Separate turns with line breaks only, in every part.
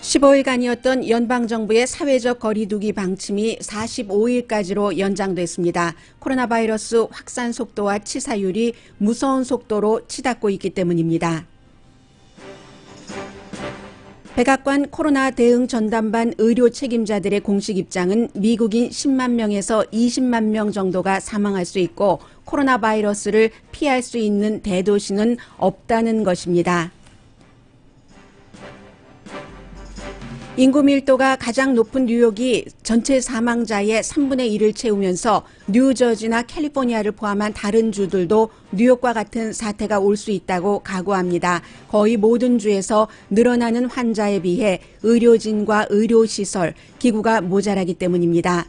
15일간이었던 연방정부의 사회적 거리두기 방침이 45일까지로 연장됐습니다. 코로나 바이러스 확산 속도와 치사율이 무서운 속도로 치닫고 있기 때문입니다. 백악관 코로나 대응 전담반 의료 책임자들의 공식 입장은 미국인 10만 명에서 20만 명 정도가 사망할 수 있고 코로나 바이러스를 피할 수 있는 대도시는 없다는 것입니다. 인구 밀도가 가장 높은 뉴욕이 전체 사망자의 3분의 1을 채우면서 뉴저지나 캘리포니아를 포함한 다른 주들도 뉴욕과 같은 사태가 올 수 있다고 각오합니다. 거의 모든 주에서 늘어나는 환자에 비해 의료진과 의료시설, 기구가 모자라기 때문입니다.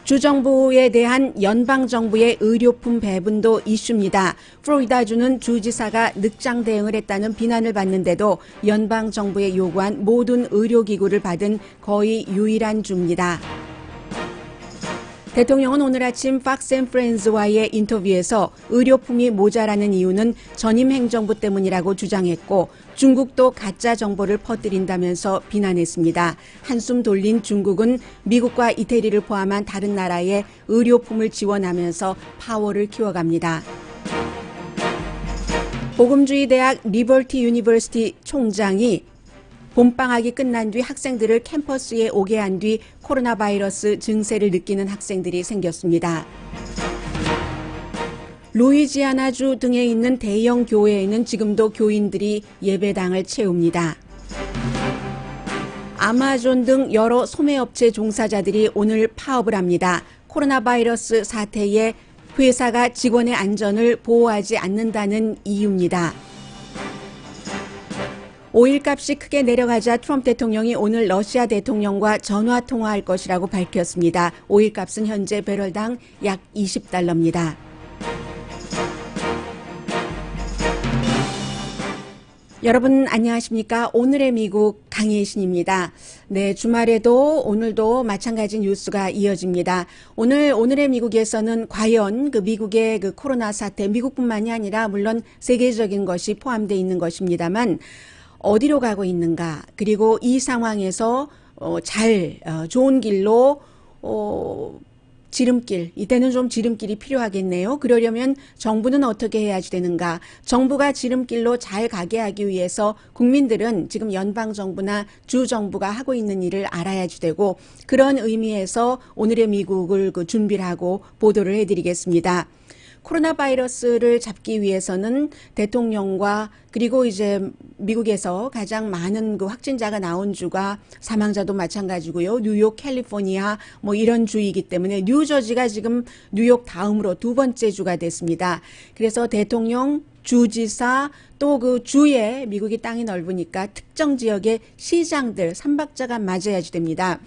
주정부에 대한 연방정부의 의료품 배분도 이슈입니다. 플로리다주는 주지사가 늑장 대응을 했다는 비난을 받는데도 연방정부에 요구한 모든 의료기구를 받은 거의 유일한 주입니다. 대통령은 오늘 아침 팍스 앤 프렌즈와의 인터뷰에서 의료품이 모자라는 이유는 전임 행정부 때문이라고 주장했고 중국도 가짜 정보를 퍼뜨린다면서 비난했습니다. 한숨 돌린 중국은 미국과 이태리를 포함한 다른 나라에 의료품을 지원하면서 파워를 키워갑니다. 복음주의 대학 리버티 유니버시티 총장이 봄방학이 끝난 뒤 학생들을 캠퍼스에 오게 한 뒤 코로나 바이러스 증세를 느끼는 학생들이 생겼습니다. 루이지아나주 등에 있는 대형 교회에는 지금도 교인들이 예배당을 채웁니다. 아마존 등 여러 소매업체 종사자들이 오늘 파업을 합니다. 코로나 바이러스 사태에 회사가 직원의 안전을 보호하지 않는다는 이유입니다. 오일값이 크게 내려가자 트럼프 대통령이 오늘 러시아 대통령과 전화 통화할 것이라고 밝혔습니다. 오일값은 현재 배럴당 약 $20입니다. 여러분 안녕하십니까? 오늘의 미국 강예신입니다. 네, 주말에도 오늘도 마찬가지 뉴스가 이어집니다. 오늘의 미국에서는 과연 미국의 코로나 사태, 미국뿐만이 아니라 물론 세계적인 것이 포함되어 있는 것입니다만 어디로 가고 있는가, 그리고 이 상황에서 좋은 길로 지름길, 이때는 좀 지름길이 필요하겠네요. 그러려면 정부는 어떻게 해야지 되는가? 정부가 지름길로 잘 가게 하기 위해서 국민들은 지금 연방정부나 주정부가 하고 있는 일을 알아야지 되고, 그런 의미에서 오늘의 미국을 준비를 하고 보도를 해드리겠습니다. 코로나 바이러스를 잡기 위해서는 대통령과 그리고 이제 미국에서 가장 많은 확진자가 나온 주가 사망자도 마찬가지고요. 뉴욕, 캘리포니아 이런 주이기 때문에 뉴저지가 지금 뉴욕 다음으로 두 번째 주가 됐습니다. 그래서 대통령, 주지사 또 주에 미국이 땅이 넓으니까 특정 지역의 시장들, 삼박자가 맞아야지 됩니다.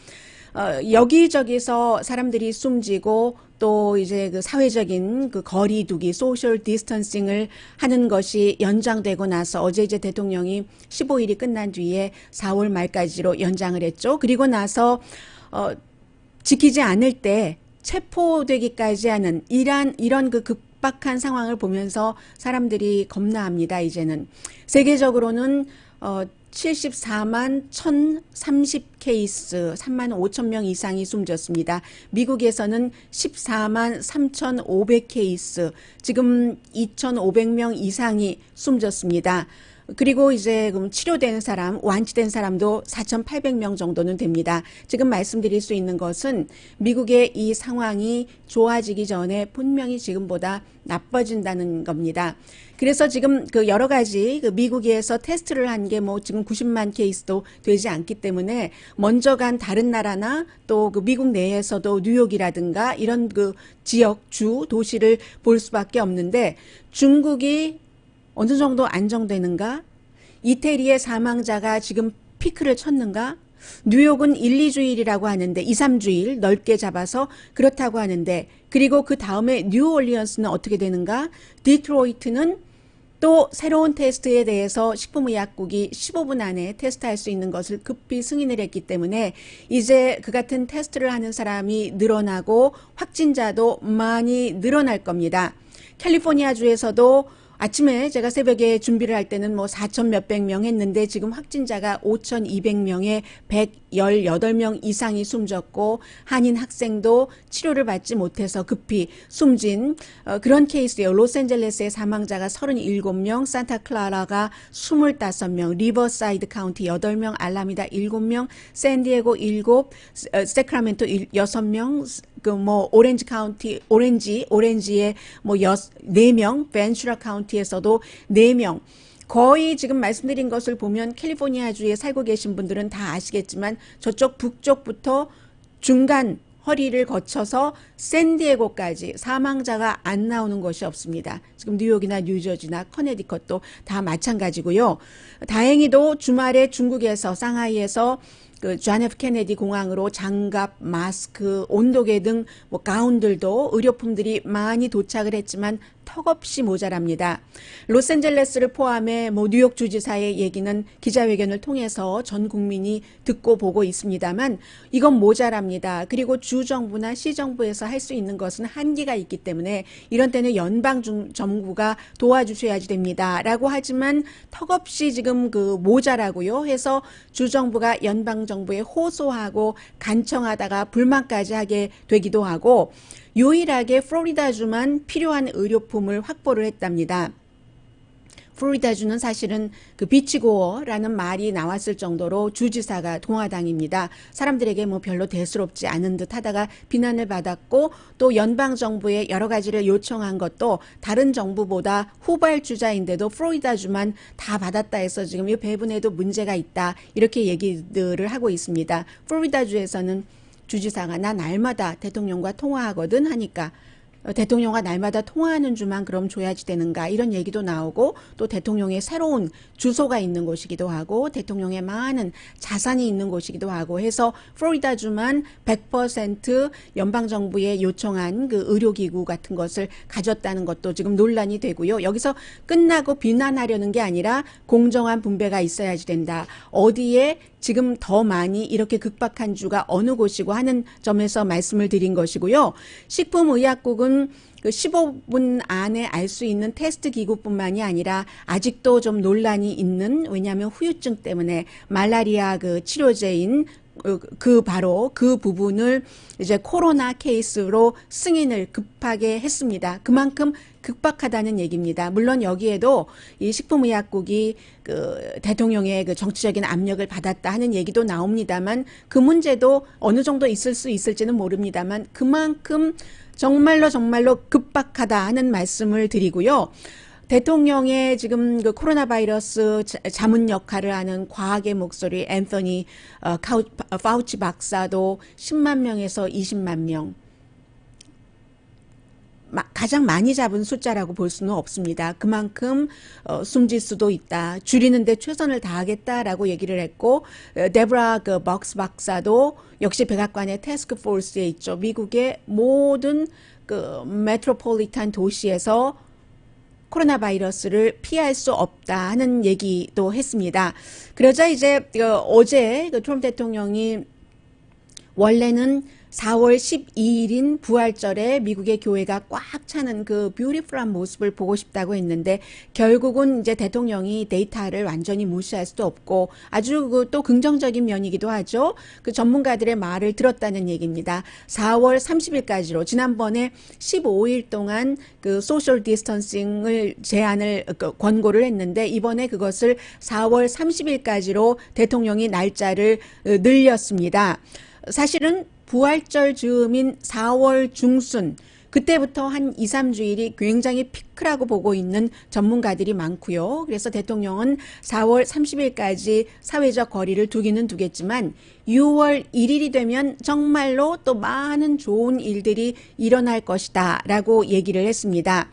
여기저기서 사람들이 숨지고 또 이제 사회적인 거리두기, 소셜 디스턴싱을 하는 것이 연장되고 나서 어제 이제 대통령이 15일이 끝난 뒤에 4월 말까지로 연장을 했죠. 그리고 나서 지키지 않을 때 체포되기까지 하는 이런 급박한 상황을 보면서 사람들이 겁나합니다. 이제는 세계적으로는 74만 1,030 케이스, 3만 5천 명 이상이 숨졌습니다. 미국에서는 14만 3,500 케이스, 지금 2,500명 이상이 숨졌습니다. 그리고 이제 치료된 사람, 완치된 사람도 4,800명 정도는 됩니다. 지금 말씀드릴 수 있는 것은 미국의 이 상황이 좋아지기 전에 분명히 지금보다 나빠진다는 겁니다. 그래서 지금 여러 가지 미국에서 테스트를 한 게 지금 90만 케이스도 되지 않기 때문에 먼저 간 다른 나라나 또 미국 내에서도 뉴욕이라든가 이런 지역, 주, 도시를 볼 수밖에 없는데 중국이 어느 정도 안정되는가? 이태리의 사망자가 지금 피크를 쳤는가? 뉴욕은 1, 2주일이라고 하는데 2, 3주일 넓게 잡아서 그렇다고 하는데, 그리고 그 다음에 뉴올리언스는 어떻게 되는가? 디트로이트는 또 새로운 테스트에 대해서 식품의약국이 15분 안에 테스트할 수 있는 것을 급히 승인을 했기 때문에 이제 그 같은 테스트를 하는 사람이 늘어나고 확진자도 많이 늘어날 겁니다. 캘리포니아주에서도 아침에 제가 새벽에 준비를 할 때는 뭐 4천 몇백 명 했는데 지금 확진자가 5,200명에 118명 이상이 숨졌고 한인 학생도 치료를 받지 못해서 급히 숨진 그런 케이스예요. 로스앤젤레스의 사망자가 37명, 산타클라라가 25명, 리버사이드 카운티 8명, 알라미다 7명, 샌디에고 7, 세크라멘토 6명, 그 뭐 오렌지 카운티 오렌지에 뭐 4명, 벤츄라 카운티에서도 4명. 거의 지금 말씀드린 것을 보면 캘리포니아주에 살고 계신 분들은 다 아시겠지만 저쪽 북쪽부터 중간 허리를 거쳐서 샌디에고까지 사망자가 안 나오는 것이 없습니다. 지금 뉴욕이나 뉴저지나 커네디컷도 다 마찬가지고요. 다행히도 주말에 중국에서 상하이에서 그 존 F 케네디 공항으로 장갑, 마스크, 온도계 등 뭐 가운들도 의료품들이 많이 도착을 했지만 턱없이 모자랍니다. 로스앤젤레스를 포함해 뭐 뉴욕 주지사의 얘기는 기자회견을 통해서 전 국민이 듣고 보고 있습니다만 이건 모자랍니다. 그리고 주정부나 시정부에서 할 수 있는 것은 한계가 있기 때문에 이런 때는 연방 정부가 도와주셔야지 됩니다. 라고 하지만 턱없이 지금 그 모자라고요 해서 주정부가 연방 정부에 호소하고 간청하다가 불만까지 하게 되기도 하고 유일하게 플로리다주만 필요한 의료품을 확보를 했답니다. 플로리다주는 사실은 그 비치고어라는 말이 나왔을 정도로 주지사가 공화당입니다. 사람들에게 뭐 별로 대수롭지 않은 듯 하다가 비난을 받았고 또 연방정부에 여러 가지를 요청한 것도 다른 정부보다 후발주자인데도 플로리다주만 다 받았다 해서 지금 이 배분에도 문제가 있다 이렇게 얘기들을 하고 있습니다. 플로리다주에서는 주지사가 나 날마다 대통령과 통화하거든 하니까 대통령과 날마다 통화하는 주만 그럼 줘야지 되는가 이런 얘기도 나오고 또 대통령의 새로운 주소가 있는 곳이기도 하고 대통령의 많은 자산이 있는 곳이기도 하고 해서 플로리다주만 100% 연방정부에 요청한 그 의료기구 같은 것을 가졌다는 것도 지금 논란이 되고요. 여기서 끝나고 비난하려는 게 아니라 공정한 분배가 있어야지 된다. 어디에 지금 더 많이 이렇게 극박한 주가 어느 곳이고 하는 점에서 말씀을 드린 것이고요. 식품의약국은 그 15분 안에 알 수 있는 테스트 기구뿐만이 아니라 아직도 좀 논란이 있는 왜냐하면 후유증 때문에 말라리아 그 치료제인 바로 그 부분을 이제 코로나 케이스로 승인을 급하게 했습니다. 그만큼 급박하다는 얘기입니다. 물론 여기에도 이 식품의약국이 그 대통령의 그 정치적인 압력을 받았다 하는 얘기도 나옵니다만 그 문제도 어느 정도 있을 수 있을지는 모릅니다만 그만큼 정말로 급박하다 하는 말씀을 드리고요. 대통령의 지금 그 코로나 바이러스 자문 역할을 하는 과학의 목소리 앤서니 파우치 박사도 10만 명에서 20만 명. 가장 많이 잡은 숫자라고 볼 수는 없습니다. 그만큼 숨질 수도 있다. 줄이는데 최선을 다하겠다라고 얘기를 했고 데브라 그 벅스 박사도 역시 백악관의 태스크포스에 있죠. 미국의 모든 그 메트로폴리탄 도시에서 코로나 바이러스를 피할 수 없다 하는 얘기도 했습니다. 그러자 이제 어제 트럼프 대통령이 원래는 4월 12일인 부활절에 미국의 교회가 꽉 차는 그 뷰티풀한 모습을 보고 싶다고 했는데 결국은 이제 대통령이 데이터를 완전히 무시할 수도 없고 아주 또 긍정적인 면이기도 하죠. 그 전문가들의 말을 들었다는 얘기입니다. 4월 30일까지로 지난번에 15일 동안 그 소셜 디스턴싱을 제한을 권고를 했는데 이번에 그것을 4월 30일까지로 대통령이 날짜를 늘렸습니다. 사실은 부활절 즈음인 4월 중순 그때부터 한 2, 3주일이 굉장히 피크라고 보고 있는 전문가들이 많고요. 그래서 대통령은 4월 30일까지 사회적 거리를 두기는 두겠지만 6월 1일이 되면 정말로 또 많은 좋은 일들이 일어날 것이다 라고 얘기를 했습니다.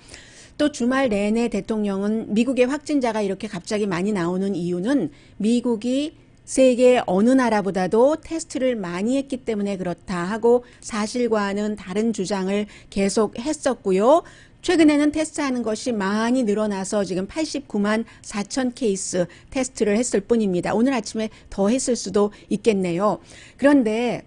또 주말 내내 대통령은 미국의 확진자가 이렇게 갑자기 많이 나오는 이유는 미국이 세계 어느 나라보다도 테스트를 많이 했기 때문에 그렇다 하고 사실과는 다른 주장을 계속 했었고요. 최근에는 테스트하는 것이 많이 늘어나서 지금 89만 4천 케이스 테스트를 했을 뿐입니다. 오늘 아침에 더 했을 수도 있겠네요. 그런데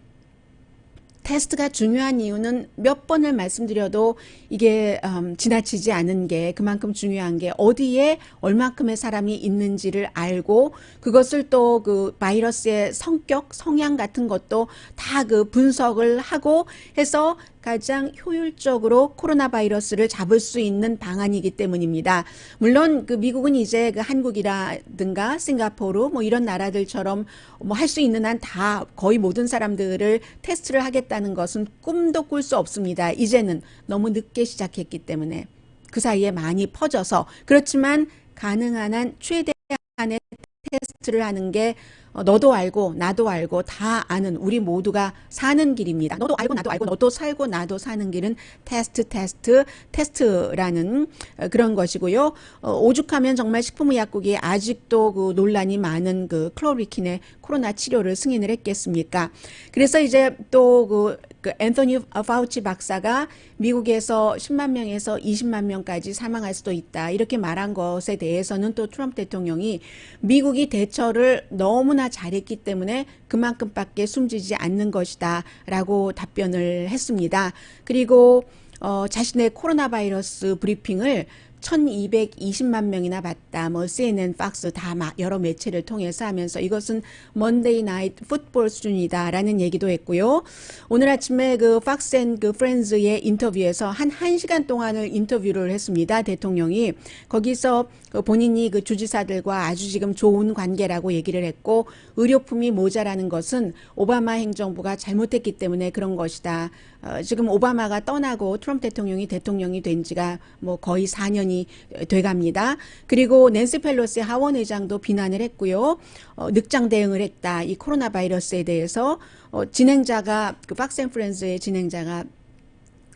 테스트가 중요한 이유는 몇 번을 말씀드려도 이게 지나치지 않은 게 그만큼 중요한 게 어디에 얼마큼의 사람이 있는지를 알고 그것을 또 그 바이러스의 성격, 성향 같은 것도 다 그 분석을 하고 해서 가장 효율적으로 코로나 바이러스를 잡을 수 있는 방안이기 때문입니다. 물론 그 미국은 이제 그 한국이라든가 싱가포르 뭐 이런 나라들처럼 뭐 할 수 있는 한 다 거의 모든 사람들을 테스트를 하겠다는 것은 꿈도 꿀 수 없습니다. 이제는 너무 늦게 시작했기 때문에 그 사이에 많이 퍼져서 그렇지만 가능한 한 최대한의 테스트를 하는 게 너도 알고 나도 알고 다 아는 우리 모두가 사는 길입니다. 너도 알고 나도 알고 너도 살고 나도 사는 길은 테스트라는 그런 것이고요. 오죽하면 정말 식품의약국이 아직도 그 논란이 많은 그 클로리킨의 코로나 치료를 승인을 했겠습니까? 그래서 이제 또 그 앤토니 파우치 박사가 미국에서 10만 명에서 20만 명까지 사망할 수도 있다. 이렇게 말한 것에 대해서는 또 트럼프 대통령이 미국이 대처를 너무나 잘했기 때문에 그만큼밖에 숨지지 않는 것이다. 라고 답변을 했습니다. 그리고 자신의 코로나 바이러스 브리핑을 1220만 명이나 봤다. 뭐 CNN, 팍스 다 여러 매체를 통해서 하면서 이것은 먼데이 나이트 풋볼 수준이다라는 얘기도 했고요. 오늘 아침에 그 팍스 앤 그 프렌즈의 인터뷰에서 한 1시간 동안을 인터뷰를 했습니다. 대통령이 거기서 본인이 그 주지사들과 아주 지금 좋은 관계라고 얘기를 했고 의료품이 모자라는 것은 오바마 행정부가 잘못했기 때문에 그런 것이다. 지금 오바마가 떠나고 트럼프 대통령이 된 지가 뭐 거의 4년이 돼갑니다. 그리고 낸시 펠로시 하원 의장도 비난을 했고요. 늑장 대응을 했다. 이 코로나 바이러스에 대해서 진행자가 그 팍스 앤 프렌즈의 진행자가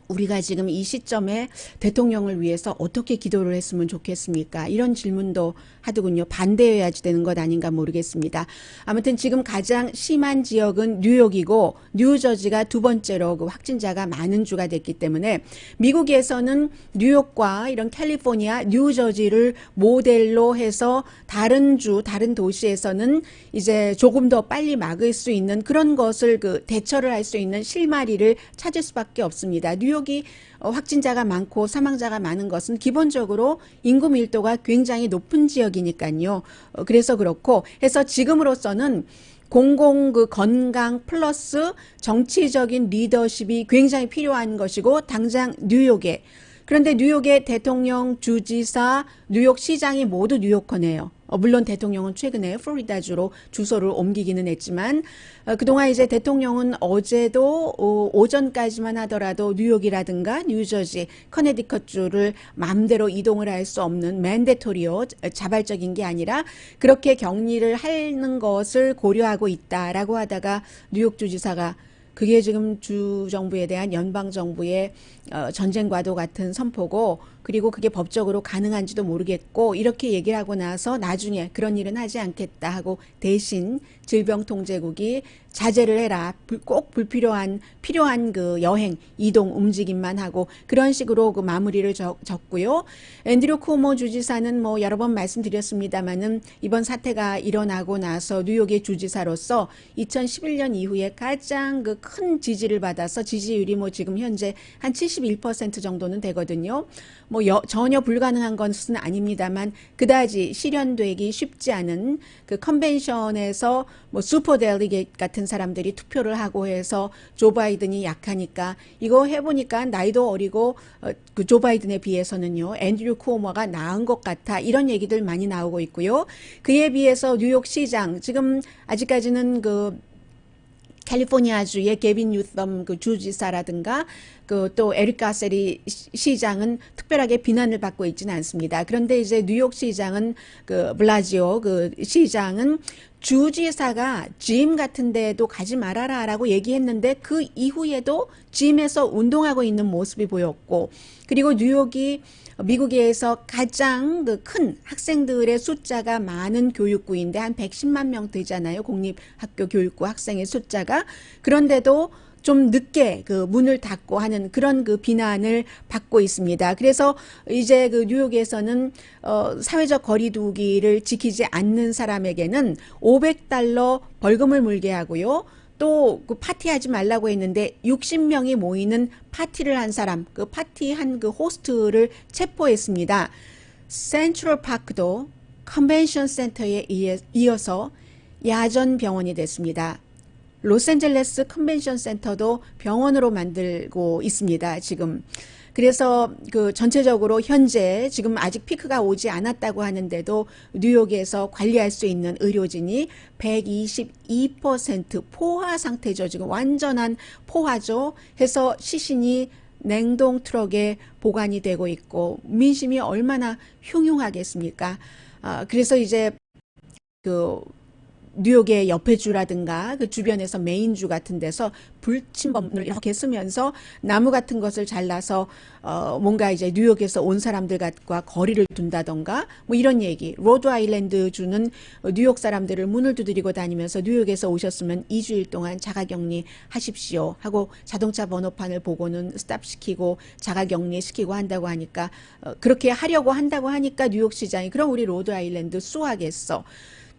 우리가 지금 이 시점에 대통령을 위해서 어떻게 기도를 했으면 좋겠습니까? 이런 질문도 하더군요. 반대해야지 되는 것 아닌가 모르겠습니다. 아무튼 지금 가장 심한 지역은 뉴욕이고 뉴저지가 두 번째로 그 확진자가 많은 주가 됐기 때문에 미국에서는 뉴욕과 이런 캘리포니아, 뉴저지를 모델로 해서 다른 주, 다른 도시에서는 이제 조금 더 빨리 막을 수 있는 그런 것을 그 대처를 할 수 있는 실마리를 찾을 수밖에 없습니다. 뉴욕이 확진자가 많고 사망자가 많은 것은 기본적으로 인구 밀도가 굉장히 높은 지역이니까요. 그래서 그렇고 해서 지금으로서는 공공 그 건강 플러스 정치적인 리더십이 굉장히 필요한 것이고 당장 뉴욕에 그런데 뉴욕의 대통령, 주지사, 뉴욕 시장이 모두 뉴요커네요. 물론 대통령은 최근에 플로리다주로 주소를 옮기기는 했지만 그동안 이제 대통령은 어제도 오전까지만 하더라도 뉴욕이라든가 뉴저지, 커네디컷주를 마음대로 이동을 할 수 없는 맨데토리요, 자발적인 게 아니라 그렇게 격리를 하는 것을 고려하고 있다라고 하다가 뉴욕 주지사가 그게 지금 주 정부에 대한 연방 정부의 전쟁과도 같은 선포고 그리고 그게 법적으로 가능한지도 모르겠고 이렇게 얘기를 하고 나서 나중에 그런 일은 하지 않겠다 하고 대신 질병통제국이 자제를 해라. 꼭 필요한 그 여행, 이동, 움직임만 하고 그런 식으로 그 마무리를 적고요. 앤드류 쿠오모 주지사는 뭐 여러 번 말씀드렸습니다마는 이번 사태가 일어나고 나서 뉴욕의 주지사로서 2011년 이후에 가장 그 큰 지지를 받아서 지지율이 뭐 지금 현재 한 71% 정도는 되거든요. 뭐 전혀 불가능한 것은 아닙니다만 그다지 실현되기 쉽지 않은 그 컨벤션에서 뭐 슈퍼 델리게이트 같은 사람들이 투표를 하고 해서 조 바이든이 약하니까 이거 해보니까 나이도 어리고 그 조 바이든에 비해서는요 앤드류 쿠오모가 나은 것 같아 이런 얘기들 많이 나오고 있고요. 그에 비해서 뉴욕 시장 지금 아직까지는 그 캘리포니아주의 게빈 뉴섬 그 주지사라든가 그 또 에릭 가세리 시장은 특별하게 비난을 받고 있지는 않습니다. 그런데 이제 뉴욕 시장은 그 블라지오 그 시장은 주지사가 짐 같은 데도 가지 말아라라고 얘기했는데 그 이후에도 짐에서 운동하고 있는 모습이 보였고 그리고 뉴욕이 미국에서 가장 그 큰 학생들의 숫자가 많은 교육구인데 한 110만 명 되잖아요. 공립학교 교육구 학생의 숫자가. 그런데도 좀 늦게 그 문을 닫고 하는 그런 그 비난을 받고 있습니다. 그래서 이제 그 뉴욕에서는 사회적 거리두기를 지키지 않는 사람에게는 $500 벌금을 물게 하고요. 또 그 파티하지 말라고 했는데 60명이 모이는 파티를 한 사람, 그 파티한 그 호스트를 체포했습니다. 센트럴 파크도 컨벤션 센터에 이어서 야전 병원이 됐습니다. 로스앤젤레스 컨벤션 센터도 병원으로 만들고 있습니다, 지금. 그래서 그 전체적으로 현재 지금 아직 피크가 오지 않았다고 하는데도 뉴욕에서 관리할 수 있는 의료진이 122% 포화 상태죠. 지금 완전한 포화죠. 해서 시신이 냉동 트럭에 보관이 되고 있고 민심이 얼마나 흉흉하겠습니까? 그래서 이제 그 뉴욕의 옆에 주라든가 그 주변에서 메인주 같은 데서 불침범을 이렇게 쓰면서 나무 같은 것을 잘라서 뭔가 이제 뉴욕에서 온 사람들과 거리를 둔다던가 뭐 이런 얘기. 로드 아일랜드 주는 뉴욕 사람들을 문을 두드리고 다니면서 뉴욕에서 오셨으면 2주일 동안 자가격리 하십시오 하고 자동차 번호판을 보고는 스탑시키고 자가격리 시키고 한다고 하니까 그렇게 하려고 한다고 하니까 뉴욕시장이 그럼 우리 로드 아일랜드 수하겠어.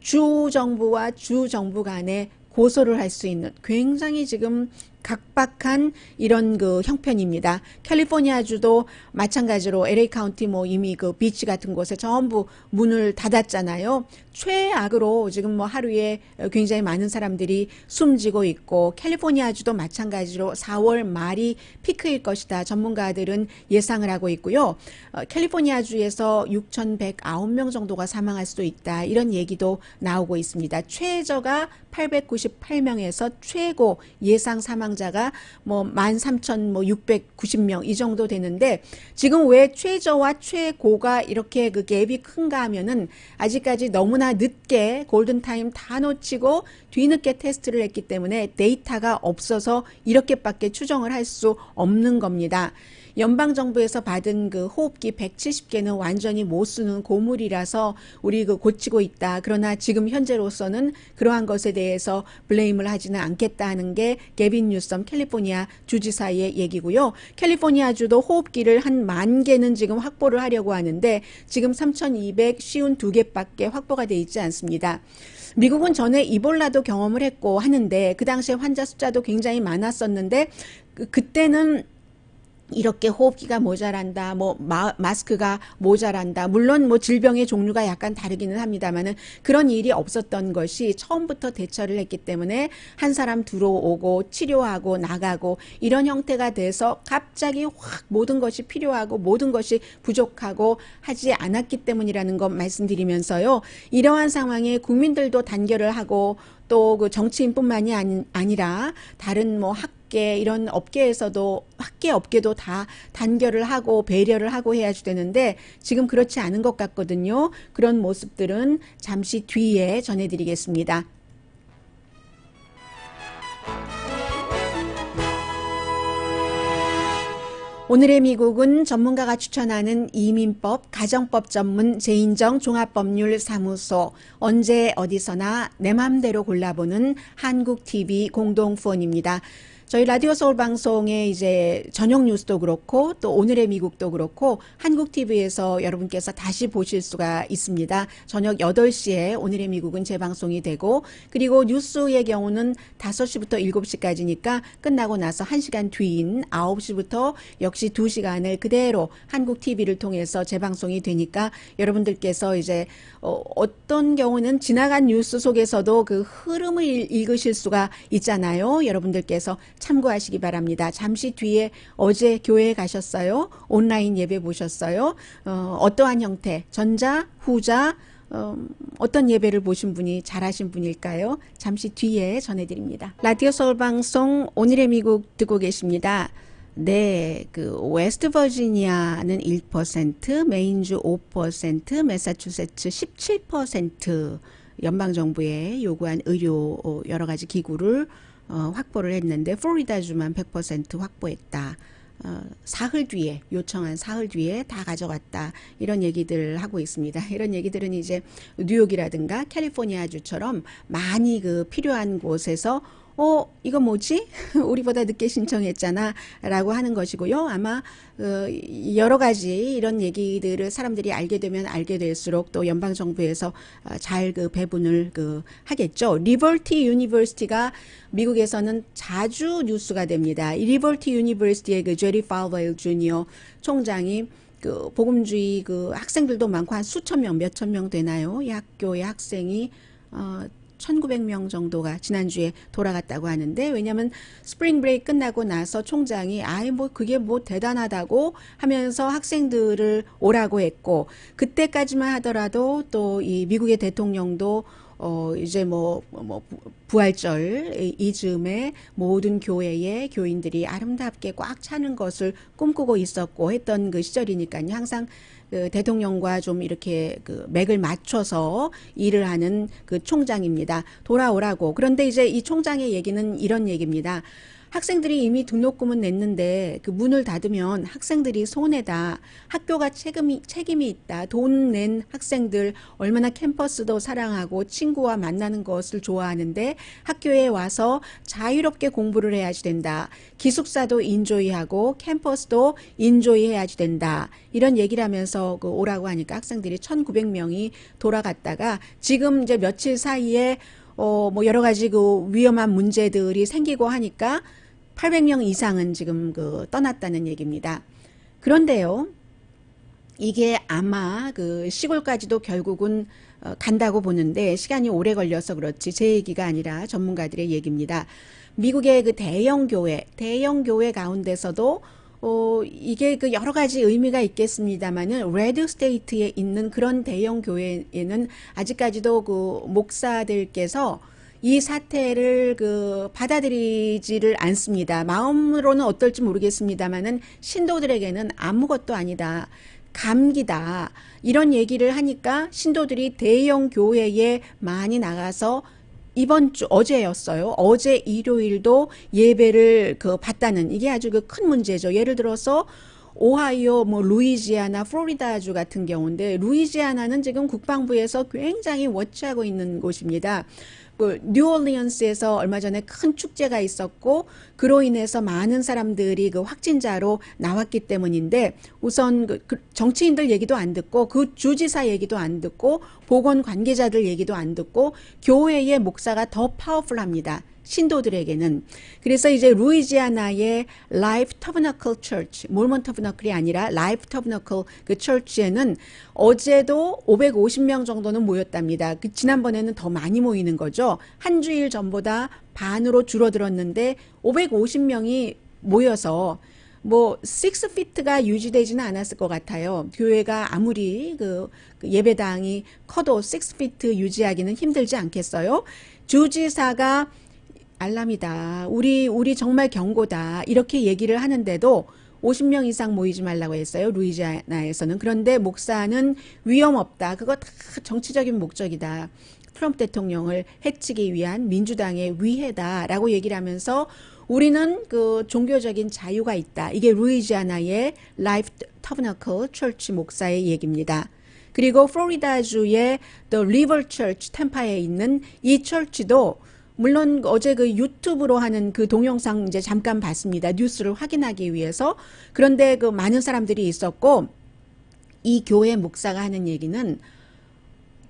주 정부와 주 정부 간에 고소를 할 수 있는 굉장히 지금 각박한 이런 그 형편입니다. 캘리포니아주도 마찬가지로 LA 카운티 뭐 이미 그 비치 같은 곳에 전부 문을 닫았잖아요. 최악으로 지금 뭐 하루에 굉장히 많은 사람들이 숨지고 있고 캘리포니아주도 마찬가지로 4월 말이 피크일 것이다. 전문가들은 예상을 하고 있고요. 캘리포니아주에서 6,109명 정도가 사망할 수도 있다. 이런 얘기도 나오고 있습니다. 최저가 898명에서 최고 예상 사망자가 뭐 13,690명 이 정도 되는데 지금 왜 최저와 최고가 이렇게 그 갭이 큰가 하면은 아직까지 너무나 늦게 골든타임 다 놓치고 뒤늦게 테스트를 했기 때문에 데이터가 없어서 이렇게밖에 추정을 할 수 없는 겁니다. 연방정부에서 받은 그 호흡기 170개는 완전히 못 쓰는 고물이라서 우리 그 고치고 있다. 그러나 지금 현재로서는 그러한 것에 대해서 블레임을 하지는 않겠다 하는 게 게빈 뉴섬 캘리포니아 주지사의 얘기고요. 캘리포니아주도 호흡기를 한 10,000개는 지금 확보를 하려고 하는데 지금 3,252개밖에 확보가 돼 있지 않습니다. 미국은 전에 이볼라도 경험을 했고 하는데 그 당시에 환자 숫자도 굉장히 많았었는데 그때는 이렇게 호흡기가 모자란다, 뭐 마스크가 모자란다. 물론 뭐 질병의 종류가 약간 다르기는 합니다만은 그런 일이 없었던 것이 처음부터 대처를 했기 때문에 한 사람 들어오고 치료하고 나가고 이런 형태가 돼서 갑자기 확 모든 것이 필요하고 모든 것이 부족하고 하지 않았기 때문이라는 것 말씀드리면서요. 이러한 상황에 국민들도 단결을 하고 또 그 정치인뿐만이 아니라 다른 뭐 학계 이런 업계에서도 학계 업계도 다 단결을 하고 배려를 하고 해야지 되는데 지금 그렇지 않은 것 같거든요. 그런 모습들은 잠시 뒤에 전해드리겠습니다. 오늘의 미국은 전문가가 추천하는 이민법, 가정법 전문 제인정 종합법률사무소, 언제 어디서나 내 맘대로 골라보는 한국TV 공동후원입니다. 저희 라디오 서울 방송의 이제 저녁 뉴스도 그렇고 또 오늘의 미국도 그렇고 한국 TV에서 여러분께서 다시 보실 수가 있습니다. 저녁 8시에 오늘의 미국은 재방송이 되고 그리고 뉴스의 경우는 5시부터 7시까지니까 끝나고 나서 1시간 뒤인 9시부터 역시 2시간을 그대로 한국 TV를 통해서 재방송이 되니까 여러분들께서 이제 어떤 경우는 지나간 뉴스 속에서도 그 흐름을 읽으실 수가 있잖아요. 여러분들께서 참고하시기 바랍니다. 잠시 뒤에 어제 교회에 가셨어요? 온라인 예배 보셨어요? 어떠한 형태, 전자, 후자, 어떤 예배를 보신 분이 잘하신 분일까요? 잠시 뒤에 전해드립니다. 라디오 서울 방송 오늘의 미국 듣고 계십니다. 네, 그 웨스트 버지니아는 1%, 메인주 5%, 매사추세츠 17% 연방정부에 요구한 의료 여러 가지 기구를 확보를 했는데 플로리다주만 100% 확보했다. 사흘 뒤에 요청한 사흘 뒤에 다 가져갔다. 이런 얘기들을 하고 있습니다. 이런 얘기들은 이제 뉴욕이라든가 캘리포니아주처럼 많이 그 필요한 곳에서 이거 뭐지? 우리보다 늦게 신청했잖아. 라고 하는 것이고요. 아마, 여러 가지 이런 얘기들을 사람들이 알게 되면 알게 될수록 또 연방정부에서 잘 그 배분을 하겠죠. 리버티 유니버시티가 미국에서는 자주 뉴스가 됩니다. 이 리버티 유니버시티의 그 제리 팔웨일 주니어 총장이 그 복음주의 그 학생들도 많고 한 수천 명, 몇천 명 되나요? 이 학교의 학생이 1900명 정도가 지난주에 돌아갔다고 하는데, 왜냐면 스프링 브레이크 끝나고 나서 총장이 뭐 그게 뭐 대단하다고 하면서 학생들을 오라고 했고, 그때까지만 하더라도 또 이 미국의 대통령도 이제 부활절 이즈음에 모든 교회의 교인들이 아름답게 꽉 차는 것을 꿈꾸고 있었고 했던 그 시절이니까요. 항상 그 대통령과 좀 이렇게 그 맥을 맞춰서 일을 하는 그 총장입니다. 돌아오라고. 그런데 이제 이 총장의 얘기는 이런 얘기입니다. 학생들이 이미 등록금은 냈는데 그 문을 닫으면 학생들이 손해다. 학교가 책임이 있다. 돈 낸 학생들 얼마나 캠퍼스도 사랑하고 친구와 만나는 것을 좋아하는데 학교에 와서 자유롭게 공부를 해야지 된다. 기숙사도 인조이하고 캠퍼스도 인조이해야지 된다. 이런 얘기를 하면서 그 오라고 하니까 학생들이 1900명이 돌아갔다가 지금 이제 며칠 사이에 여러 가지 그 위험한 문제들이 생기고 하니까 800명 이상은 지금 그 떠났다는 얘기입니다. 그런데요, 이게 아마 그 시골까지도 결국은 간다고 보는데 시간이 오래 걸려서 그렇지 제 얘기가 아니라 전문가들의 얘기입니다. 미국의 그 대형 교회 가운데서도 이게 그 여러 가지 의미가 있겠습니다만은 레드 스테이트에 있는 그런 대형 교회에는 아직까지도 그 목사들께서 이 사태를 그 받아들이지를 않습니다. 마음으로는 어떨지 모르겠습니다만은 신도들에게는 아무것도 아니다. 감기다. 이런 얘기를 하니까 신도들이 대형 교회에 많이 나가서 이번 주 어제였어요. 어제 일요일도 예배를 받다는 이게 아주 그 큰 문제죠. 예를 들어서 오하이오, 루이지아나, 플로리다주 같은 경우인데 루이지아나는 지금 국방부에서 굉장히 워치하고 있는 곳입니다. 뉴올리언스에서 얼마 전에 큰 축제가 있었고 그로 인해서 많은 사람들이 그 확진자로 나왔기 때문인데 우선 그 정치인들 얘기도 안 듣고 그 주지사 얘기도 안 듣고 보건 관계자들 얘기도 안 듣고 교회의 목사가 더 파워풀합니다. 신도들에게는. 그래서 이제 루이지아나의 라이프 터버너클 처치, 몰몬 터버너클이 아니라 라이프 터버너클 그 처치에는 어제도 550명 정도는 모였답니다. 그 지난번에는 더 많이 모이는 거죠. 한 주일 전보다 반으로 줄어들었는데 550명이 모여서 6피트가 유지되지는 않았을 것 같아요. 교회가 아무리 그 예배당이 커도 6피트 유지하기는 힘들지 않겠어요? 주지사가 알람이다. 우리 정말 경고다. 이렇게 얘기를 하는데도 50명 이상 모이지 말라고 했어요. 루이지아나에서는. 그런데 목사는 위험 없다. 그거 다 정치적인 목적이다. 트럼프 대통령을 해치기 위한 민주당의 위해다라고 얘기를 하면서 우리는 그 종교적인 자유가 있다. 이게 루이지아나의 라이프 터버너클 처치 목사의 얘기입니다. 그리고 플로리다주의 The River Church 템파에 있는 이 처치도 물론 어제 그 유튜브로 하는 그 동영상 이제 잠깐 봤습니다. 뉴스를 확인하기 위해서. 그런데 그 많은 사람들이 있었고 이 교회 목사가 하는 얘기는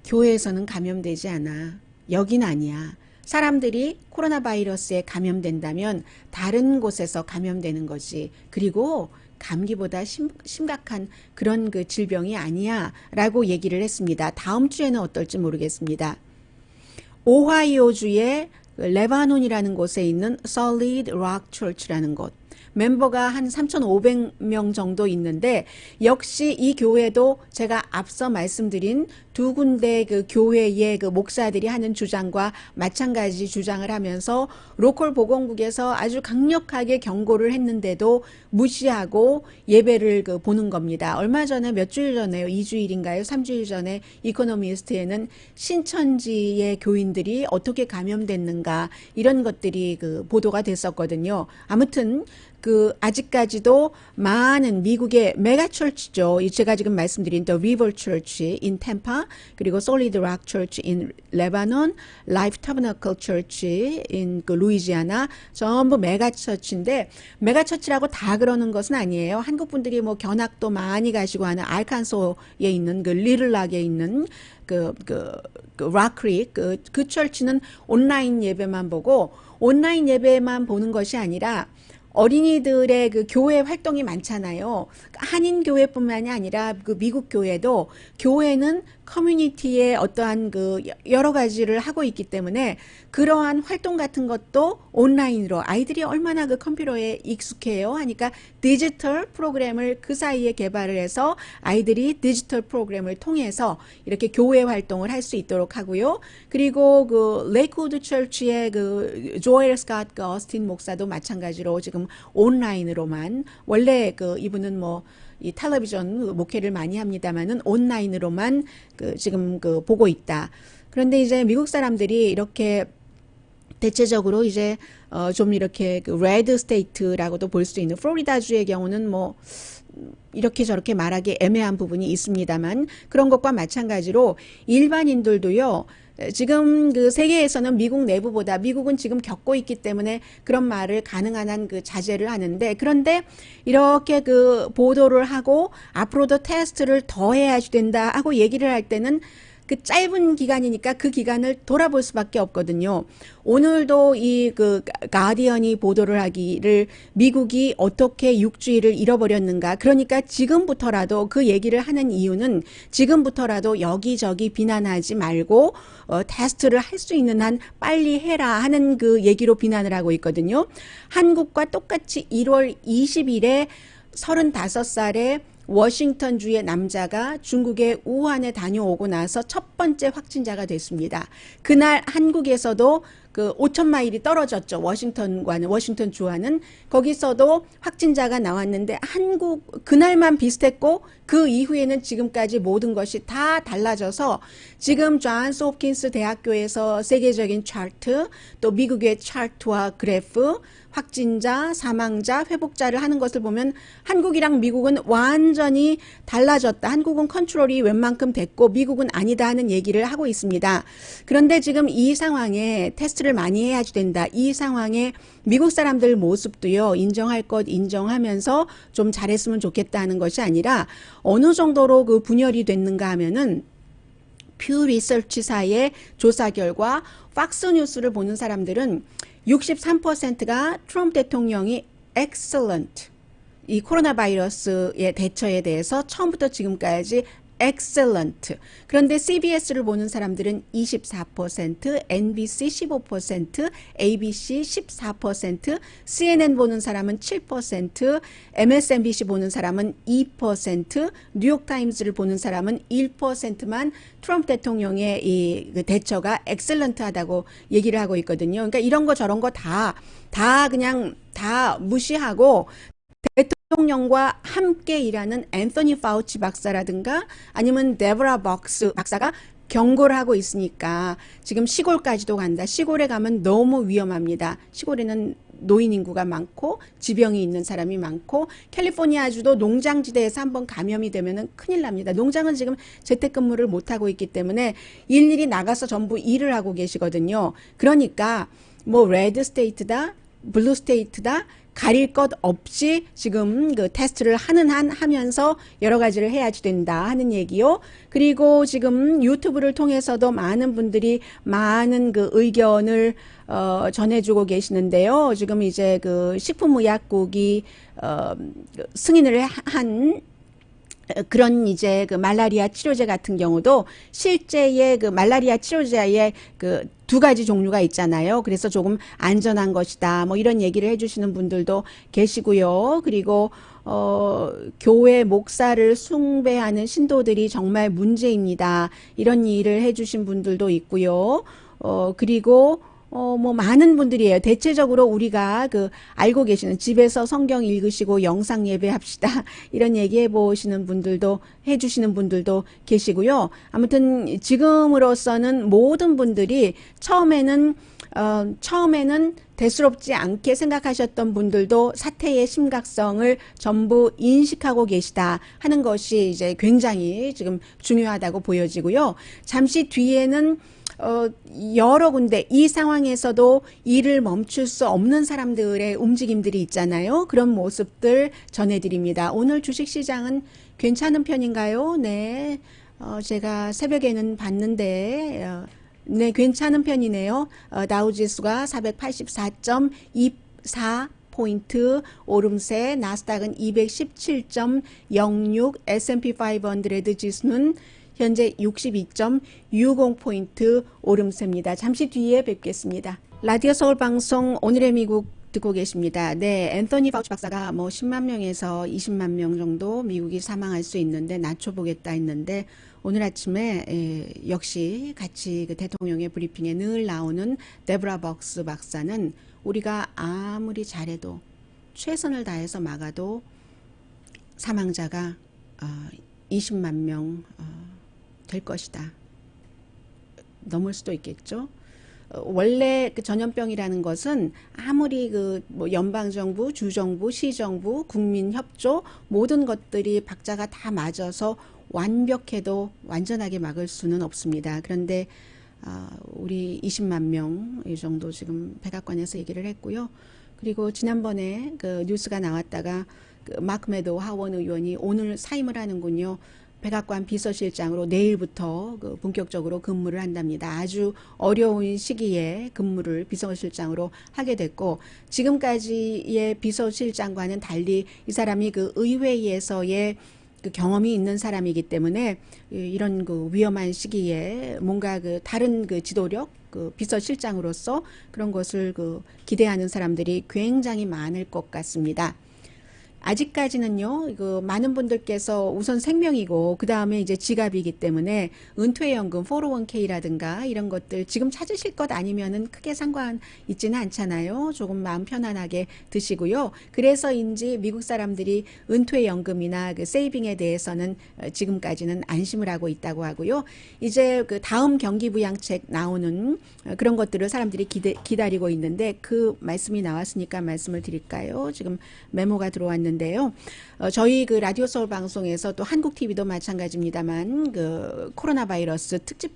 교회에서는 감염되지 않아. 여긴 아니야. 사람들이 코로나 바이러스에 감염된다면 다른 곳에서 감염되는 거지. 그리고 감기보다 심각한 그런 그 질병이 아니야 라고 얘기를 했습니다. 다음 주에는 어떨지 모르겠습니다. 오하이오주의 레바논이라는 곳에 있는 Solid Rock Church라는 곳. 멤버가 한 3,500명 정도 있는데 역시 이 교회도 제가 앞서 말씀드린 두 군데 그 교회의 그 목사들이 하는 주장과 마찬가지 주장을 하면서 로컬 보건국에서 아주 강력하게 경고를 했는데도 무시하고 예배를 보는 겁니다. 얼마 전에 몇 주일 전에요. 2주일인가요? 3주일 전에 이코노미스트에는 신천지의 교인들이 어떻게 감염됐는가 이런 것들이 그 보도가 됐었거든요. 아무튼 아직까지도 많은 미국의 메가 철치죠. 제가 지금 말씀드린 The River Church in Tampa, 그리고 Solid Rock Church in Lebanon, Life Tabernacle Church in 루이지아나, 전부 메가 처치인데, 메가 처치라고 다 그러는 것은 아니에요. 한국 분들이 뭐 견학도 많이 가시고 하는 알칸소에 있는 리틀락에 있는 락크릭, 그 철치는 온라인 예배만 보고, 온라인 예배만 보는 것이 아니라 어린이들의 교회 활동이 많잖아요. 한인 교회뿐만이 아니라 미국 교회도, 교회는 커뮤니티의 어떠한 여러 가지를 하고 있기 때문에 그러한 활동 같은 것도 온라인으로, 아이들이 얼마나 컴퓨터에 익숙해요 하니까 디지털 프로그램을 그 사이에 개발을 해서 아이들이 디지털 프로그램을 통해서 이렇게 교회 활동을 할 수 있도록 하고요. 그리고 레이크우드 철치의 조엘 스캇 어스틴 목사도 마찬가지로 지금 온라인으로만, 원래 이분은 이 텔레비전 목회를 많이 합니다만은 온라인으로만 지금 보고 있다. 그런데 이제 미국 사람들이 이렇게 대체적으로 이제 좀 이렇게 레드 스테이트라고도 볼 수 있는 플로리다주의 경우는 이렇게 저렇게 말하기 애매한 부분이 있습니다만, 그런 것과 마찬가지로 일반인들도요, 지금 세계에서는 미국 내부보다, 미국은 지금 겪고 있기 때문에 그런 말을 가능한 한 자제를 하는데, 그런데 이렇게 보도를 하고 앞으로도 테스트를 더 해야 된다 하고 얘기를 할 때는 짧은 기간이니까 그 기간을 돌아볼 수밖에 없거든요. 오늘도 이 가디언이 보도를 하기를 미국이 어떻게 육주의를 잃어버렸는가. 그러니까 지금부터라도 그 얘기를 하는 이유는 지금부터라도 여기저기 비난하지 말고 테스트를 할 수 있는 한 빨리 해라 하는 얘기로 비난을 하고 있거든요. 한국과 똑같이 1월 20일에 35살의 워싱턴주의 남자가 중국의 우한에 다녀오고 나서 첫 번째 확진자가 됐습니다. 그날 한국에서도 5,000마일이 떨어졌죠. 워싱턴 주와는. 거기서도 확진자가 나왔는데 그날만 비슷했고 그 이후에는 지금까지 모든 것이 다 달라져서 지금 존스 홉킨스 대학교에서 세계적인 차트, 또 미국의 차트와 그래프, 확진자, 사망자, 회복자를 하는 것을 보면 한국이랑 미국은 완전히 달라졌다. 한국은 컨트롤이 웬만큼 됐고 미국은 아니다 하는 얘기를 하고 있습니다. 그런데 지금 이 상황에 테스트를 많이 해야 된다. 이 상황에 미국 사람들 모습도요, 인정할 것 인정하면서 좀 잘했으면 좋겠다는 것이 아니라 어느 정도로 분열이 됐는가 하면은 퓨 리서치사의 조사 결과 팍스뉴스를 보는 사람들은 63%가 트럼프 대통령이 excellent, 이 코로나 바이러스의 대처에 대해서 처음부터 지금까지 excellent. 그런데 CBS를 보는 사람들은 24%, NBC 15%, ABC 14%, CNN 보는 사람은 7%, MSNBC 보는 사람은 2%, 뉴욕타임즈를 보는 사람은 1%만 트럼프 대통령의 이 대처가 엑셀런트하다고 얘기를 하고 있거든요. 그러니까 이런 거 저런 거 다 그냥 다 무시하고 대통령과 함께 일하는 앤서니 파우치 박사라든가 아니면 데보라 벅스 박사가 경고를 하고 있으니까 지금 시골까지도 간다. 시골에 가면 너무 위험합니다. 시골에는 노인 인구가 많고 지병이 있는 사람이 많고 캘리포니아주도 농장지대에서 한번 감염이 되면은 큰일 납니다. 농장은 지금 재택근무를 못하고 있기 때문에 일일이 나가서 전부 일을 하고 계시거든요. 그러니까 뭐 레드 스테이트다, 블루 스테이트다 가릴 것 없이 지금 테스트를 하는 한 하면서 여러 가지를 해야지 된다 하는 얘기요. 그리고 지금 유튜브를 통해서도 많은 분들이 많은 의견을 전해주고 계시는데요. 지금 이제 식품의약국이 승인을 한 그런 이제 말라리아 치료제 같은 경우도 실제의 말라리아 치료제의 두 가지 종류가 있잖아요. 그래서 조금 안전한 것이다. 뭐 이런 얘기를 해주시는 분들도 계시고요. 그리고 교회 목사를 숭배하는 신도들이 정말 문제입니다. 이런 일을 해주신 분들도 있고요. 그리고 뭐 많은 분들이에요. 대체적으로 우리가 알고 계시는 집에서 성경 읽으시고 영상 예배합시다. 이런 얘기해 보시는 분들도 해주시는 분들도 계시고요. 아무튼 지금으로서는 모든 분들이 처음에는 대수롭지 않게 생각하셨던 분들도 사태의 심각성을 전부 인식하고 계시다 하는 것이 이제 굉장히 지금 중요하다고 보여지고요. 잠시 뒤에는 여러 군데 이 상황에서도 일을 멈출 수 없는 사람들의 움직임들이 있잖아요. 그런 모습들 전해드립니다. 오늘 주식시장은 괜찮은 편인가요? 네, 제가 새벽에는 봤는데 네, 괜찮은 편이네요. 다우지수가 484.24포인트 오름세, 나스닥은 217.06, S&P 500 지수는 현재 62.60포인트 오름세입니다. 잠시 뒤에 뵙겠습니다. 라디오 서울 방송 오늘의 미국 듣고 계십니다. 네, 앤서니 파우치 박사가 뭐 10만 명에서 20만 명 정도 미국이 사망할 수 있는데 낮춰보겠다 했는데 오늘 아침에 역시 같이 대통령의 브리핑에 늘 나오는 데브라 벅스 박사는 우리가 아무리 잘해도 최선을 다해서 막아도 사망자가 20만 명 될 것이다. 넘을 수도 있겠죠. 원래 전염병이라는 것은 아무리 뭐 연방정부, 주정부, 시정부, 국민협조 모든 것들이 박자가 다 맞아서 완벽해도 완전하게 막을 수는 없습니다. 그런데 우리 20만 명 이 정도 지금 백악관에서 얘기를 했고요. 그리고 지난번에 뉴스가 나왔다가 마크 메도 하원 의원이 오늘 사임을 하는군요. 백악관 비서실장으로 내일부터 본격적으로 근무를 한답니다. 아주 어려운 시기에 근무를 비서실장으로 하게 됐고 지금까지의 비서실장과는 달리 이 사람이 의회에서의 경험이 있는 사람이기 때문에 이런 위험한 시기에 뭔가 다른 지도력 비서실장으로서 그런 것을 기대하는 사람들이 굉장히 많을 것 같습니다. 아직까지는요, 많은 분들께서 우선 생명이고, 그 다음에 이제 지갑이기 때문에 은퇴연금, 401k라든가 이런 것들 지금 찾으실 것 아니면은 크게 상관 있지는 않잖아요. 조금 마음 편안하게 드시고요. 그래서인지 미국 사람들이 은퇴연금이나 세이빙에 대해서는 지금까지는 안심을 하고 있다고 하고요. 이제 다음 경기부양책 나오는 그런 것들을 사람들이 기다리고 있는데 그 말씀이 나왔으니까 말씀을 드릴까요? 지금 메모가 들어왔는데 데요. 저희 라디오 서울 방송에서 또 한국 TV도 마찬가지입니다만 코로나 바이러스 특집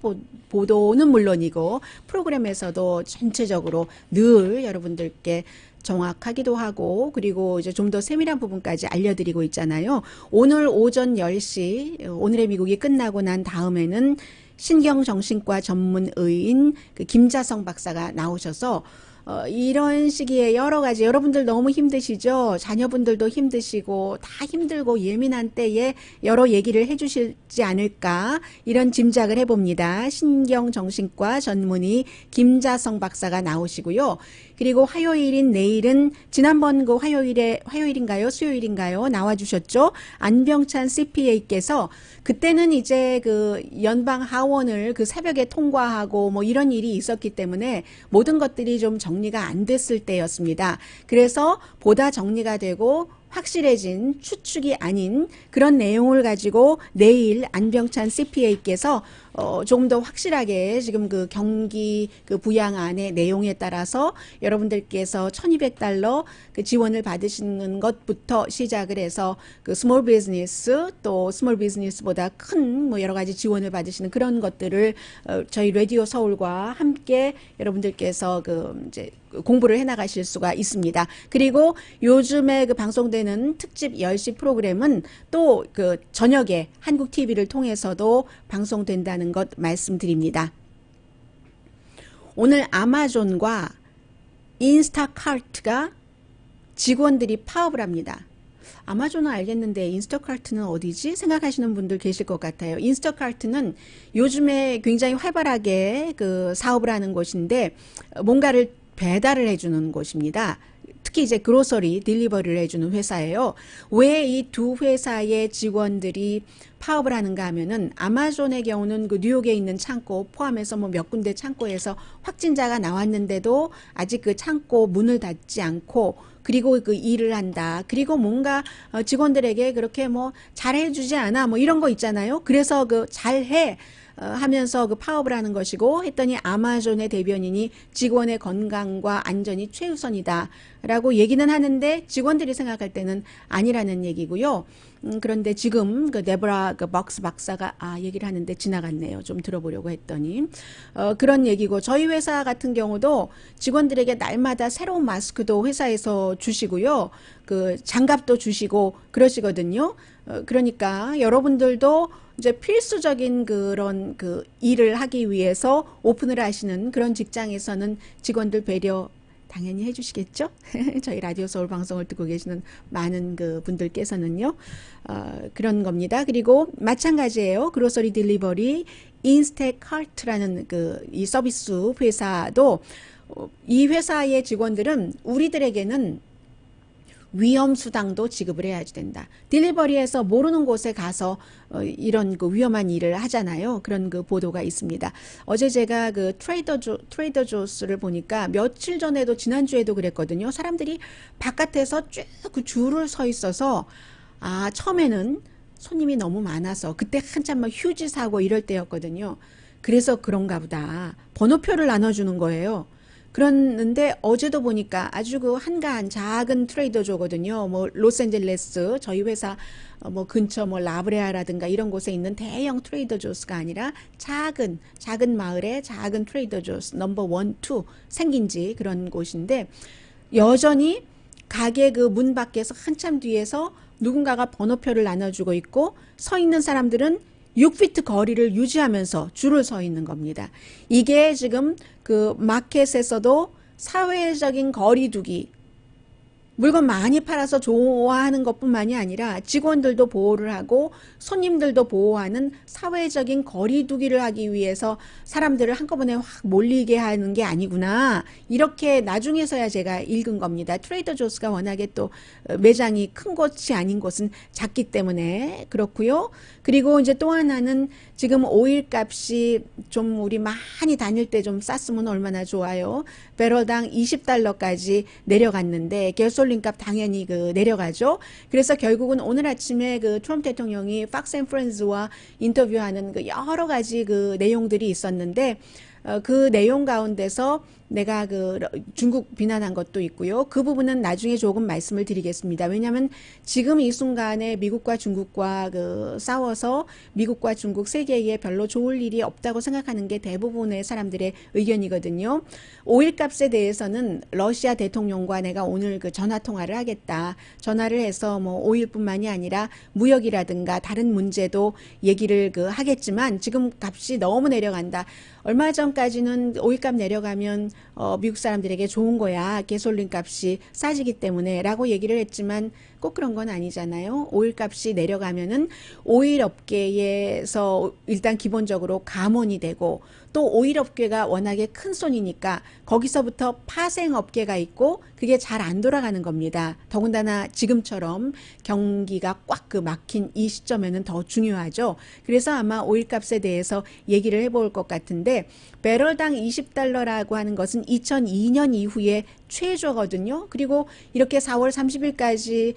보도는 물론이고 프로그램에서도 전체적으로 늘 여러분들께 정확하기도 하고 그리고 이제 좀 더 세밀한 부분까지 알려드리고 있잖아요. 오늘 오전 10시 오늘의 미국이 끝나고 난 다음에는 신경정신과 전문의인 김자성 박사가 나오셔서 이런 시기에 여러 가지 여러분들 너무 힘드시죠? 자녀분들도 힘드시고 다 힘들고 예민한 때에 여러 얘기를 해주시지 않을까 이런 짐작을 해봅니다. 신경정신과 전문의 김자성 박사가 나오시고요. 그리고 화요일인 내일은 지난번 화요일인가요? 수요일인가요? 나와주셨죠? 안병찬 CPA께서 그때는 이제 연방 하원을 새벽에 통과하고 뭐 이런 일이 있었기 때문에 모든 것들이 좀 정리가 안 됐을 때였습니다. 그래서 보다 정리가 되고 확실해진 추측이 아닌 그런 내용을 가지고 내일 안병찬 CPA께서 조금 더 확실하게 지금 경기 부양안의 내용에 따라서 여러분들께서 $1200 지원을 받으시는 것부터 시작을 해서 스몰 비즈니스 또 스몰 비즈니스보다 큰 뭐 여러 가지 지원을 받으시는 그런 것들을 저희 라디오 서울과 함께 여러분들께서 이제 공부를 해나가실 수가 있습니다. 그리고 요즘에 방송되는 특집 10시 프로그램은 또 저녁에 한국 TV를 통해서도 방송된다는 것 말씀드립니다. 오늘 아마존과 인스타카트가 직원들이 파업을 합니다. 아마존은 알겠는데 인스타카트는 어디지? 생각하시는 분들 계실 것 같아요. 인스타카트는 요즘에 굉장히 활발하게 사업을 하는 곳인데 뭔가를 배달을 해주는 곳입니다. 특히 이제 그로서리 딜리버리를 해주는 회사예요. 왜 이 두 회사의 직원들이 파업을 하는가 하면은 아마존의 경우는 그 뉴욕에 있는 창고 포함해서 뭐 몇 군데 창고에서 확진자가 나왔는데도 아직 그 창고 문을 닫지 않고 그리고 그 일을 한다. 그리고 뭔가 직원들에게 그렇게 뭐 잘해주지 않아. 뭐 이런 거 있잖아요. 그래서 그 잘해. 하면서 그 파업을 하는 것이고 했더니 아마존의 대변인이 직원의 건강과 안전이 최우선이다 라고 얘기는 하는데 직원들이 생각할 때는 아니라는 얘기고요. 그런데 지금 그 데보라 그 벅스 박사가 얘기를 하는데 지나갔네요. 좀 들어보려고 했더니 그런 얘기고 저희 회사 같은 경우도 직원들에게 날마다 새로운 마스크도 회사에서 주시고요. 그 장갑도 주시고 그러시거든요. 그러니까 여러분들도 이제 필수적인 그런 그 일을 하기 위해서 오픈을 하시는 그런 직장에서는 직원들 배려 당연히 해주시겠죠? 저희 라디오 서울 방송을 듣고 계시는 많은 그 분들께서는요, 그런 겁니다. 그리고 마찬가지예요. 그로서리 딜리버리, 인스택카트라는 그 이 서비스 회사도 이 회사의 직원들은 우리들에게는 위험 수당도 지급을 해야 된다. 딜리버리에서 모르는 곳에 가서 이런 그 위험한 일을 하잖아요. 그런 그 보도가 있습니다. 어제 제가 그 트레이더 조스를 보니까 며칠 전에도 지난주에도 그랬거든요. 사람들이 바깥에서 쭉 그 줄을 서 있어서 처음에는 손님이 너무 많아서 그때 한참 막 휴지 사고 이럴 때였거든요. 그래서 그런가 보다. 번호표를 나눠주는 거예요. 그랬는데 어제도 보니까 아주 그 한가한 작은 트레이더조거든요. 뭐 로스앤젤레스 저희 회사 뭐 근처 뭐 라브레아라든가 이런 곳에 있는 대형 트레이더조스가 아니라 작은 마을의 작은 트레이더조스 넘버 1, 2 생긴 지 그런 곳인데 여전히 가게 그 문 밖에서 한참 뒤에서 누군가가 번호표를 나눠주고 있고 서 있는 사람들은 6피트 거리를 유지하면서 줄을 서 있는 겁니다. 이게 지금 그 마켓에서도 사회적인 거리두기, 물건 많이 팔아서 좋아하는 것뿐만이 아니라 직원들도 보호를 하고 손님들도 보호하는 사회적인 거리두기를 하기 위해서 사람들을 한꺼번에 확 몰리게 하는 게 아니구나. 이렇게 나중에서야 제가 읽은 겁니다. 트레이더 조스가 워낙에 또 매장이 큰 곳이 아닌 곳은 작기 때문에 그렇고요. 그리고 이제 또 하나는 지금 오일 값이 좀 우리 많이 다닐 때 좀 쌌으면 얼마나 좋아요. 배럴당 $20까지 내려갔는데 가솔린 값 당연히 그 내려가죠. 그래서 결국은 오늘 아침에 그 트럼프 대통령이 팍스 앤 프렌즈와 인터뷰하는 그 여러 가지 그 내용들이 있었는데 그 내용 가운데서 내가 그 중국 비난한 것도 있고요. 그 부분은 나중에 조금 말씀을 드리겠습니다. 왜냐하면 지금 이 순간에 미국과 중국과 그 싸워서 미국과 중국 세계에 별로 좋을 일이 없다고 생각하는 게 대부분의 사람들의 의견이거든요. 오일 값에 대해서는 러시아 대통령과 내가 오늘 그 전화 통화를 하겠다. 전화를 해서 뭐 오일뿐만이 아니라 무역이라든가 다른 문제도 얘기를 그 하겠지만 지금 값이 너무 내려간다. 얼마 전까지는 오일값 내려가면 미국 사람들에게 좋은 거야. 가솔린 값이 싸지기 때문에 라고 얘기를 했지만 꼭 그런 건 아니잖아요. 오일값이 내려가면은 오일업계에서 일단 기본적으로 감원이 되고 또 오일업계가 워낙에 큰 손이니까 거기서부터 파생업계가 있고 그게 잘 안 돌아가는 겁니다. 더군다나 지금처럼 경기가 꽉 그 막힌 이 시점에는 더 중요하죠. 그래서 아마 오일값에 대해서 얘기를 해볼 것 같은데 배럴당 $20라고 하는 것은 2002년 이후에 최저거든요. 그리고 이렇게 4월 30일까지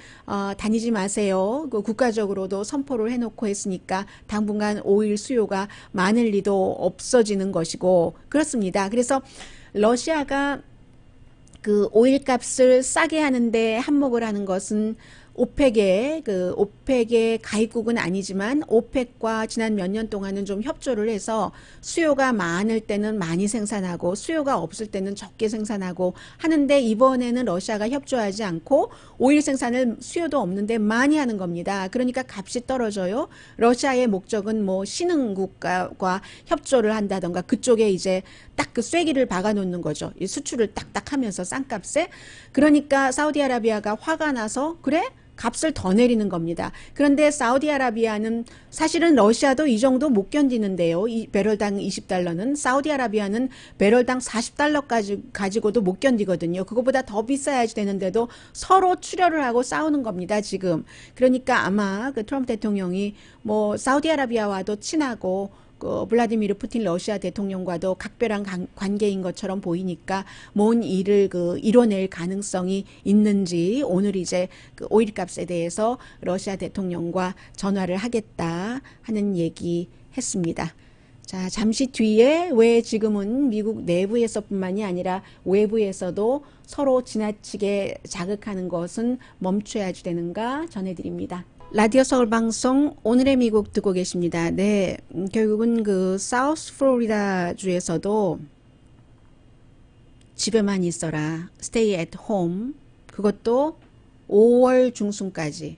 다니지 마세요. 그 국가적으로도 선포를 해놓고 했으니까 당분간 오일 수요가 많을 리도 없어지는 것이고 그렇습니다. 그래서 러시아가 그 오일 값을 싸게 하는데 한몫을 하는 것은 오펙의 가입국은 아니지만 오펙과 지난 몇 년 동안은 좀 협조를 해서 수요가 많을 때는 많이 생산하고 수요가 없을 때는 적게 생산하고 하는데 이번에는 러시아가 협조하지 않고 오일 생산을 수요도 없는데 많이 하는 겁니다. 그러니까 값이 떨어져요. 러시아의 목적은 뭐 신흥국가와 협조를 한다던가 그쪽에 이제 딱 그 쐐기를 박아 놓는 거죠. 이 수출을 딱딱 하면서 싼 값에. 그러니까 사우디아라비아가 화가 나서 그래? 값을 더 내리는 겁니다. 그런데 사우디아라비아는 사실은 러시아도 이 정도 못 견디는데요. 이 배럴당 20달러는 사우디아라비아는 배럴당 40달러까지 가지고도 못 견디거든요. 그거보다 더 비싸야지 되는데도 서로 출혈을 하고 싸우는 겁니다. 지금. 그러니까 아마 그 트럼프 대통령이 뭐 사우디아라비아와도 친하고 그 블라디미르 푸틴 러시아 대통령과도 각별한 관계인 것처럼 보이니까 뭔 일을 그 이뤄낼 가능성이 있는지 오늘 이제 그 오일값에 대해서 러시아 대통령과 전화를 하겠다 하는 얘기 했습니다. 자, 잠시 뒤에 왜 지금은 미국 내부에서뿐만이 아니라 외부에서도 서로 지나치게 자극하는 것은 멈춰야지 되는가 전해드립니다. 라디오 서울 방송 오늘의 미국 듣고 계십니다. 네, 결국은 그 사우스 플로리다 주에서도 집에만 있어라, stay at home, 그것도 5월 중순까지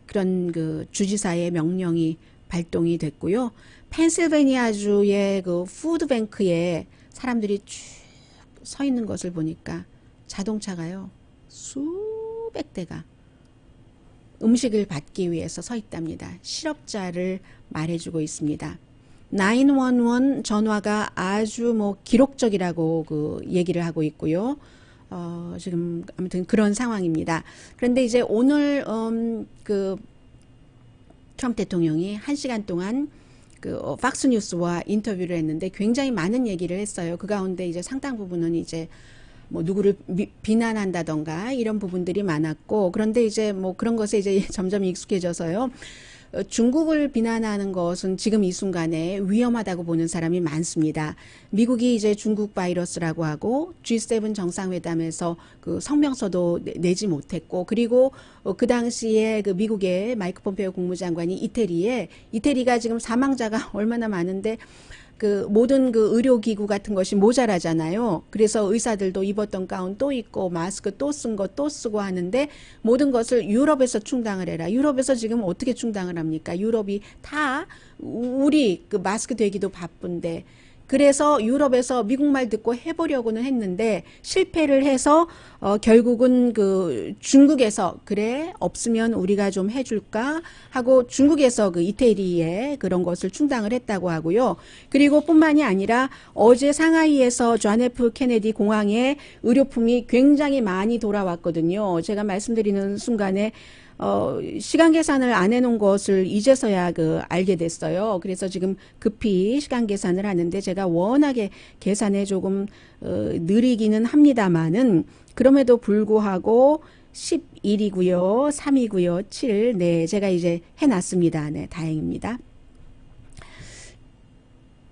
그런 그 주지사의 명령이 발동이 됐고요. 펜실베니아주의 그 푸드뱅크에 사람들이 쭉 서 있는 것을 보니까 자동차가요, 수백 대가 음식을 받기 위해서 서 있답니다. 실업자를 말해주고 있습니다. 911 전화가 아주 뭐 기록적이라고 그 얘기를 하고 있고요. 지금 아무튼 그런 상황입니다. 그런데 이제 오늘 그 트럼프 대통령이 1시간 동안 그 팍스뉴스와 인터뷰를 했는데 굉장히 많은 얘기를 했어요. 그 가운데 이제 상당 부분은 이제 뭐 누구를 비난한다던가 이런 부분들이 많았고, 그런데 이제 뭐 그런 것에 이제 점점 익숙해져서요. 중국을 비난하는 것은 지금 이 순간에 위험하다고 보는 사람이 많습니다. 미국이 이제 중국 바이러스라고 하고 G7 정상회담에서 그 성명서도 내지 못했고, 그리고 그 당시에 그 미국의 마이크 폼페이오 국무장관이 이태리가 지금 사망자가 얼마나 많은데 그 모든 그 의료기구 같은 것이 모자라잖아요. 그래서 의사들도 입었던 가운 또 입고 마스크 또 쓴 거 또 쓰고 하는데 모든 것을 유럽에서 충당을 해라. 유럽에서 지금 어떻게 충당을 합니까? 유럽이 다 우리 그 마스크 되기도 바쁜데, 그래서 유럽에서 미국말 듣고 해보려고는 했는데 실패를 해서 결국은 그 중국에서 그래 없으면 우리가 좀 해줄까 하고 중국에서 그 이태리에 그런 것을 충당을 했다고 하고요. 그리고 뿐만이 아니라 어제 상하이에서 존 F 케네디 공항에 의료품이 굉장히 많이 돌아왔거든요. 제가 말씀드리는 순간에 시간 계산을 안 해놓은 것을 이제서야 알게 됐어요. 그래서 지금 급히 시간 계산을 하는데 제가 워낙에 계산에 조금 느리기는 합니다만은 그럼에도 불구하고 11이고요, 3이고요, 7. 네, 제가 이제 해놨습니다. 네, 다행입니다.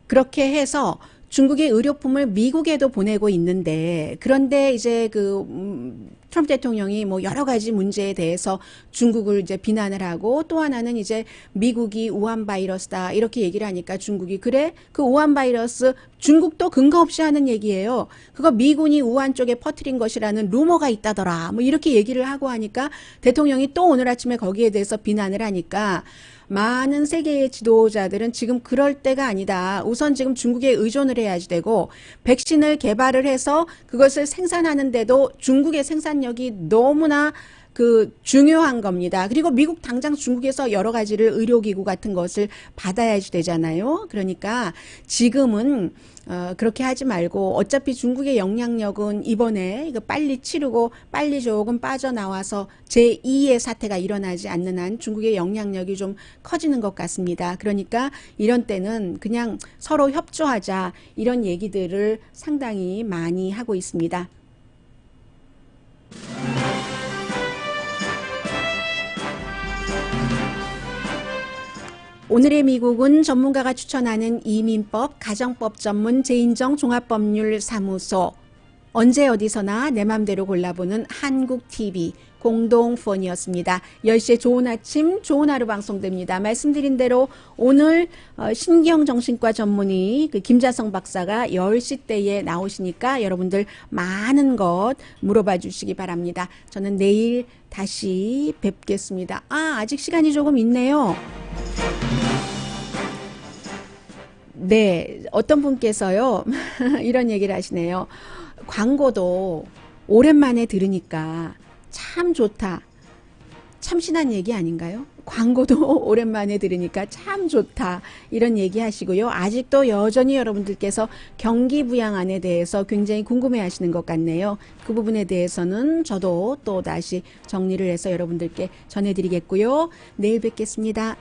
그렇게 해서 중국의 의료품을 미국에도 보내고 있는데, 그런데 이제 트럼프 대통령이 뭐 여러 가지 문제에 대해서 중국을 이제 비난을 하고, 또 하나는 이제 미국이 우한 바이러스다 이렇게 얘기를 하니까 중국이 그래? 그 우한 바이러스 중국도 근거 없이 하는 얘기예요. 그거 미군이 우한 쪽에 퍼뜨린 것이라는 루머가 있다더라. 뭐 이렇게 얘기를 하고 하니까 대통령이 또 오늘 아침에 거기에 대해서 비난을 하니까 많은 세계의 지도자들은 지금 그럴 때가 아니다. 우선 지금 중국에 의존을 해야지 되고, 백신을 개발을 해서 그것을 생산하는데도 중국의 생산력이 너무나 중요한 겁니다. 그리고 미국 당장 중국에서 여러 가지를 의료기구 같은 것을 받아야지 되잖아요. 그러니까 지금은 그렇게 하지 말고, 어차피 중국의 영향력은 이번에 이거 빨리 치르고 빨리 조금 빠져나와서 제2의 사태가 일어나지 않는 한 중국의 영향력이 좀 커지는 것 같습니다. 그러니까 이런 때는 그냥 서로 협조하자, 이런 얘기들을 상당히 많이 하고 있습니다. 오늘의 미국은 전문가가 추천하는 이민법, 가정법 전문 제인정 종합법률사무소, 언제 어디서나 내 맘대로 골라보는 한국TV 공동폰이었습니다. 10시에 좋은 아침, 좋은 하루 방송됩니다. 말씀드린 대로 오늘 신경정신과 전문의 김자성 박사가 10시 때에 나오시니까 여러분들 많은 것 물어봐 주시기 바랍니다. 저는 내일 다시 뵙겠습니다. 아직 시간이 조금 있네요. 네, 어떤 분께서요 이런 얘기를 하시네요. 광고도 오랜만에 들으니까 참 좋다. 참신한 얘기 아닌가요? 광고도 오랜만에 들으니까 참 좋다 이런 얘기 하시고요. 아직도 여전히 여러분들께서 경기 부양안에 대해서 굉장히 궁금해 하시는 것 같네요. 그 부분에 대해서는 저도 또 다시 정리를 해서 여러분들께 전해드리겠고요. 내일 뵙겠습니다.